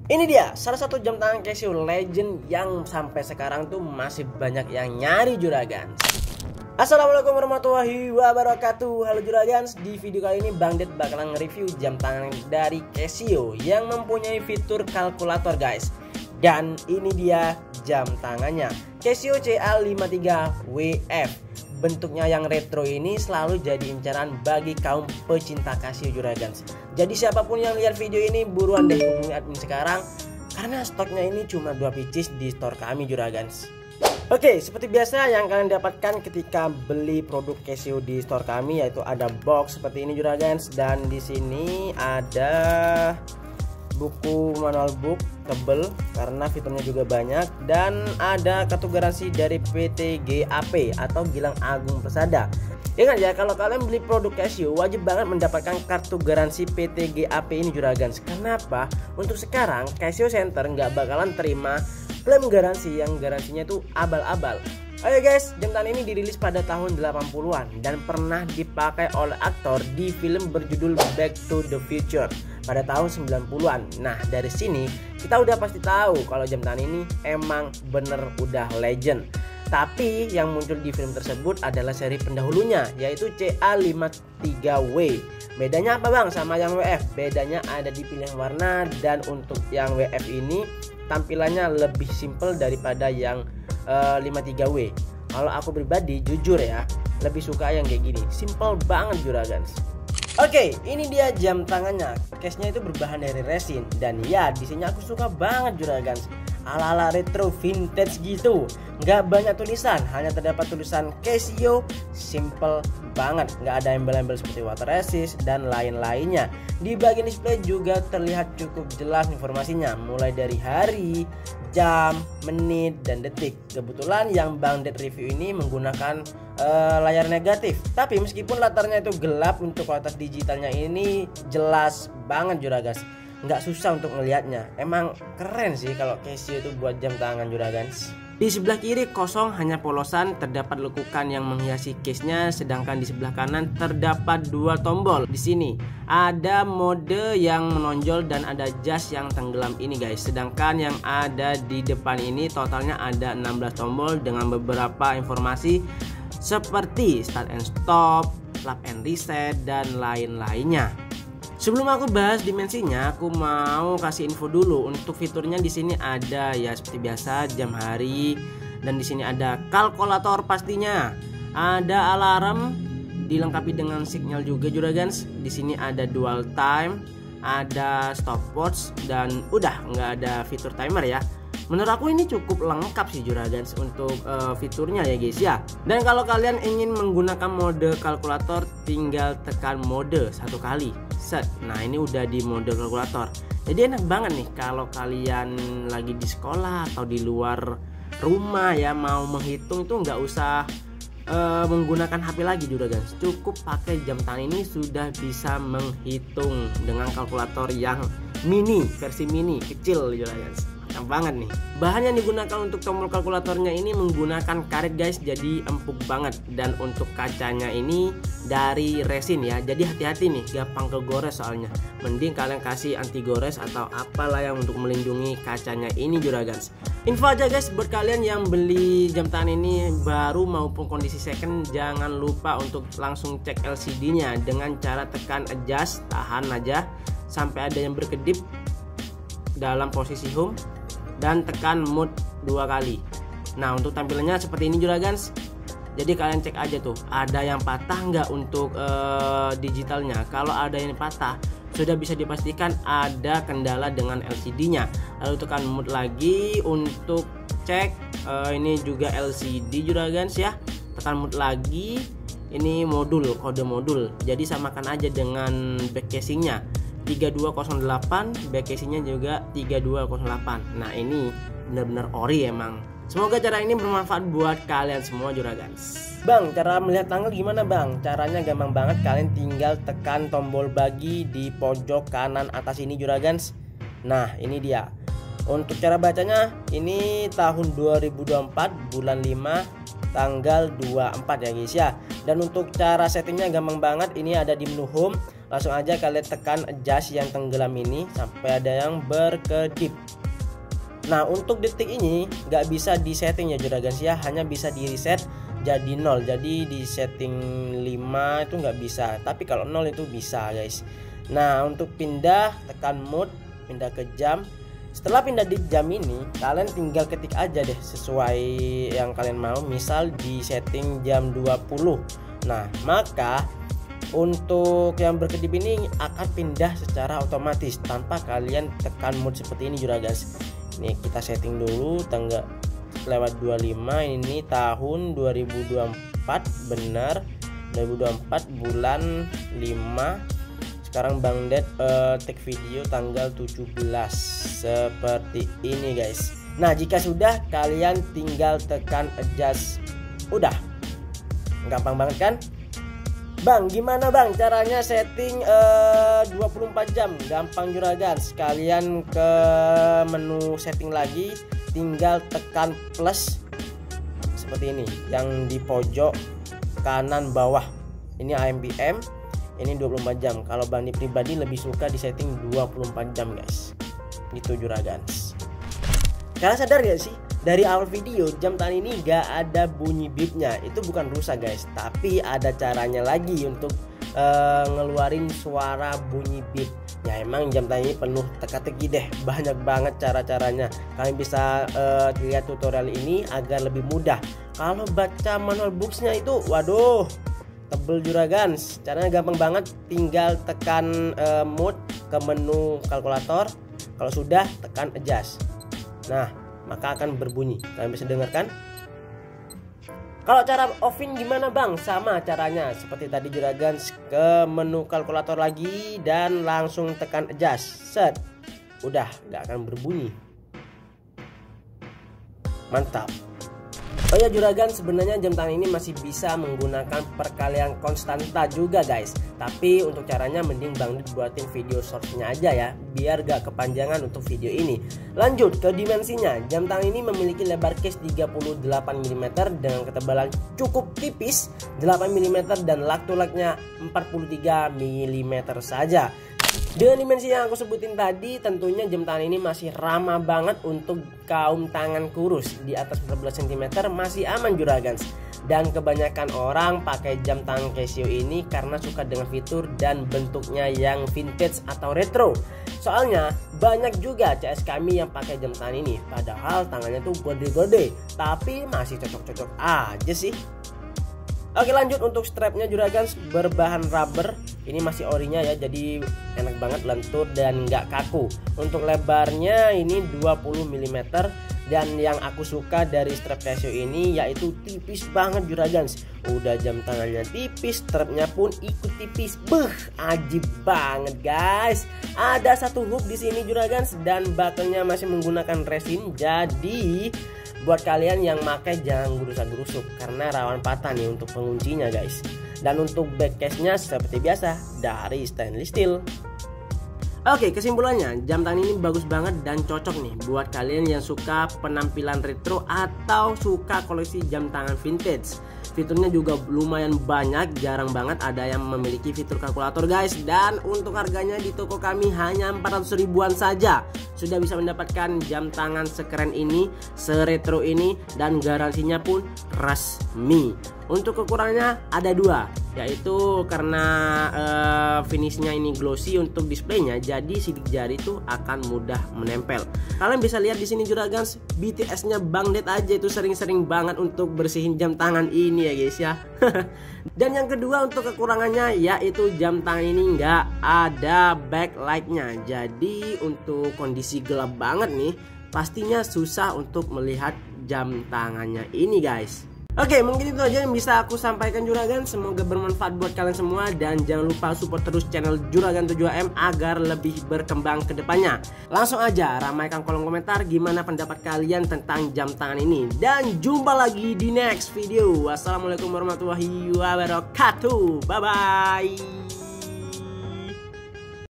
Ini dia salah satu jam tangan Casio Legend yang sampai sekarang tuh masih banyak yang nyari juragan. Assalamualaikum warahmatullahi wabarakatuh. Halo juragan, di video kali ini Bang Ded bakalan nge-review jam tangan dari Casio yang mempunyai fitur kalkulator guys. Dan ini dia jam tangannya, Casio CA53WF. Bentuknya yang retro ini selalu jadi incaran bagi kaum pecinta Casio juragan. Jadi siapapun yang lihat video ini buruan deh hubungi admin sekarang, karena stoknya ini cuma 2 pieces di store kami juragan. Oke, seperti biasa yang kalian dapatkan ketika beli produk Casio di store kami yaitu ada box seperti ini juragan, dan di sini ada buku manual book tebel karena fiturnya juga banyak, dan ada kartu garansi dari PT GAP atau Gilang Agung Persada. Ingat ya, kalau kalian beli produk Casio wajib banget mendapatkan kartu garansi PT GAP ini juragan. Kenapa? Untuk sekarang Casio Center nggak bakalan terima klaim garansi yang garansinya itu abal-abal. Ayo guys, jam tangan ini dirilis pada tahun 80-an dan pernah dipakai oleh aktor di film berjudul Back to the Future pada tahun 90-an. Nah, dari sini kita udah pasti tahu kalau jam tangan ini emang bener udah legend. Tapi yang muncul di film tersebut adalah seri pendahulunya yaitu CA53W. Bedanya apa bang sama yang WF? Bedanya ada di pilihan warna, dan untuk yang WF ini tampilannya lebih simple daripada yang 53W. Kalau aku pribadi jujur ya, lebih suka yang kayak gini, simple banget juragan. Oke, ini dia jam tangannya. Case-nya itu berbahan dari resin, dan ya di sini aku suka banget juragan. Ala-ala retro vintage gitu. Nggak banyak tulisan, hanya terdapat tulisan Casio, simple banget. Nggak ada embel-embel seperti water resist dan lain-lainnya. Di bagian display juga terlihat cukup jelas informasinya, mulai dari hari, jam, menit, dan detik. Kebetulan yang Bang Ded review ini menggunakan layar negatif, tapi meskipun latarnya itu gelap, untuk kualitas digitalnya ini jelas banget juragan. Nggak susah untuk ngelihatnya. Emang keren sih kalau Casio itu buat jam tangan juragan. Di sebelah kiri kosong, hanya polosan, terdapat lekukan yang menghiasi case-nya, sedangkan di sebelah kanan terdapat 2 tombol. Di sini ada mode yang menonjol dan ada jas yang tenggelam ini guys. Sedangkan yang ada di depan ini totalnya ada 16 tombol dengan beberapa informasi seperti start and stop, lap and reset, dan lain-lainnya. Sebelum aku bahas dimensinya, aku mau kasih info dulu. Untuk fiturnya di sini ada ya seperti biasa jam hari, dan di sini ada kalkulator pastinya. Ada alarm dilengkapi dengan sinyal juga juragan. Di sini ada dual time, ada stopwatch, dan udah nggak ada fitur timer ya. Menurut aku ini cukup lengkap sih juragan untuk fiturnya ya guys ya. Dan kalau kalian ingin menggunakan mode kalkulator, tinggal tekan mode 1 kali. Set. Nah, ini udah di mode kalkulator. Jadi enak banget nih kalau kalian lagi di sekolah atau di luar rumah ya, mau menghitung itu nggak usah menggunakan HP lagi juragan. Cukup pakai jam tangan ini sudah bisa menghitung dengan kalkulator yang mini, versi mini kecil juragan. Banget nih. Bahan yang digunakan untuk tombol kalkulatornya ini menggunakan karet guys, jadi empuk banget. Dan untuk kacanya ini dari resin ya, jadi hati-hati nih, gampang kegores soalnya. Mending kalian kasih anti gores atau apalah yang untuk melindungi kacanya ini juragan. Info aja guys buat kalian yang beli jam tangan ini baru maupun kondisi second, jangan lupa untuk langsung cek LCD nya dengan cara tekan adjust, tahan aja sampai ada yang berkedip dalam posisi home, dan tekan mode 2 kali. Nah, untuk tampilannya seperti ini juragan. Jadi kalian cek aja tuh, ada yang patah nggak untuk digitalnya. Kalau ada yang patah, sudah bisa dipastikan ada kendala dengan LCD-nya. Lalu tekan mode lagi untuk cek ini juga LCD juragan ya. Tekan mode lagi, ini modul, kode modul. Jadi samakan aja dengan back casingnya 3208, back casingnya juga 3208. Nah, ini benar-benar ori emang. Semoga cara ini bermanfaat buat kalian semua juragan. Bang, cara melihat tanggal gimana bang? Caranya gampang banget, kalian tinggal tekan tombol bagi di pojok kanan atas ini juragan. Nah, ini dia. Untuk cara bacanya ini tahun 2024 bulan 5 tanggal 24 ya guys ya. Dan untuk cara settingnya gampang banget, ini ada di menu home. langsung aja kalian tekan adjust yang tenggelam ini sampai ada yang berkedip. Nah untuk detik ini nggak bisa disetting ya juragans ya, hanya bisa di reset jadi 0. Jadi di setting 5 itu nggak bisa, tapi kalau 0 itu bisa guys. Nah untuk pindah tekan mode, pindah ke jam. Setelah pindah di jam ini, kalian tinggal ketik aja deh sesuai yang kalian mau. Misal di setting jam 20. Nah, maka untuk yang berkedip ini akan pindah secara otomatis tanpa kalian tekan mode seperti ini juragans. Ini kita setting dulu tanggal lewat 25, ini tahun 2024, benar 2024 bulan 5. Sekarang Bang Det take video tanggal 17 seperti ini guys. Nah jika sudah, kalian tinggal tekan adjust. Udah gampang banget kan Bang? Gimana Bang caranya setting 24 jam? Gampang juragans, kalian ke menu setting lagi, tinggal tekan plus seperti ini yang di pojok kanan bawah. Ini AMPM, ini 24 jam. Kalau Bang Di pribadi lebih suka di setting 24 jam guys. Itu juragans. Kalian sadar gak sih? Dari awal video jam tangan ini gak ada bunyi beepnya. Itu bukan rusak guys, tapi ada caranya lagi untuk ngeluarin suara bunyi beep. Ya emang jam tangan ini penuh teka-teki deh, banyak banget cara-caranya. Kalian bisa lihat tutorial ini agar lebih mudah. Kalau baca manual booksnya itu waduh tebel juragans. Caranya gampang banget, tinggal tekan mode ke menu kalkulator. Kalau sudah tekan adjust. Nah maka akan berbunyi, kalian bisa dengarkan. Kalau cara offin gimana Bang? Sama caranya seperti tadi juragans, ke menu kalkulator lagi dan langsung tekan adjust. Set, udah gak akan berbunyi. Mantap. Oh ya juragan, sebenarnya jam tangan ini masih bisa menggunakan perkalian konstanta juga guys. Tapi untuk caranya mending Bang Dit buatin video shortnya aja ya, biar gak kepanjangan untuk video ini. Lanjut ke dimensinya. Jam tangan ini memiliki lebar case 38 mm dengan ketebalan cukup tipis 8 mm dan lak-to-laknya 43 mm saja. Dengan dimensi yang aku sebutin tadi, tentunya jam tangan ini masih ramah banget untuk kaum tangan kurus. Di atas 14 cm masih aman juragans. Dan kebanyakan orang pakai jam tangan Casio ini karena suka dengan fitur dan bentuknya yang vintage atau retro. Soalnya banyak juga CS kami yang pakai jam tangan ini, padahal tangannya tuh gede-gede, tapi masih cocok-cocok aja sih. Oke, lanjut untuk strapnya juragans berbahan rubber. Ini masih orinya ya, jadi enak banget, lentur dan nggak kaku. Untuk lebarnya ini 20 mm. Dan yang aku suka dari strap Casio ini yaitu tipis banget juragans. Udah jam tangannya tipis, strapnya pun ikut tipis. Beuh, ajib banget guys. Ada satu hook di sini juragans dan buckle-nya masih menggunakan resin. Jadi buat kalian yang pakai jangan gerusak-gerusuk karena rawan patah nih untuk penguncinya guys. Dan untuk back case-nya seperti biasa dari stainless steel. Oke, kesimpulannya jam tangan ini bagus banget dan cocok nih buat kalian yang suka penampilan retro atau suka koleksi jam tangan vintage. Fiturnya juga lumayan banyak, jarang banget ada yang memiliki fitur kalkulator guys. Dan untuk harganya di toko kami hanya 400 ribuan saja. Sudah bisa mendapatkan jam tangan sekeren ini, seretro ini, dan garansinya pun resmi. Untuk kekurangannya ada dua, yaitu karena finishnya ini glossy untuk displaynya, jadi sidik jari itu akan mudah menempel. Kalian bisa lihat di sini juragans, BTS-nya Bang Det aja itu sering-sering banget untuk bersihin jam tangan ini ya guys ya. Dan yang kedua untuk kekurangannya yaitu jam tangan ini nggak ada backlight-nya. Jadi untuk kondisi gelap banget nih, pastinya susah untuk melihat jam tangannya ini guys. Oke, mungkin itu aja yang bisa aku sampaikan juragan. Semoga bermanfaat buat kalian semua. Dan jangan lupa support terus channel Juragan 7am agar lebih berkembang ke depannya. Langsung aja ramaikan kolom komentar gimana pendapat kalian tentang jam tangan ini. Dan jumpa lagi di next video. Wassalamualaikum warahmatullahi wabarakatuh. Bye bye.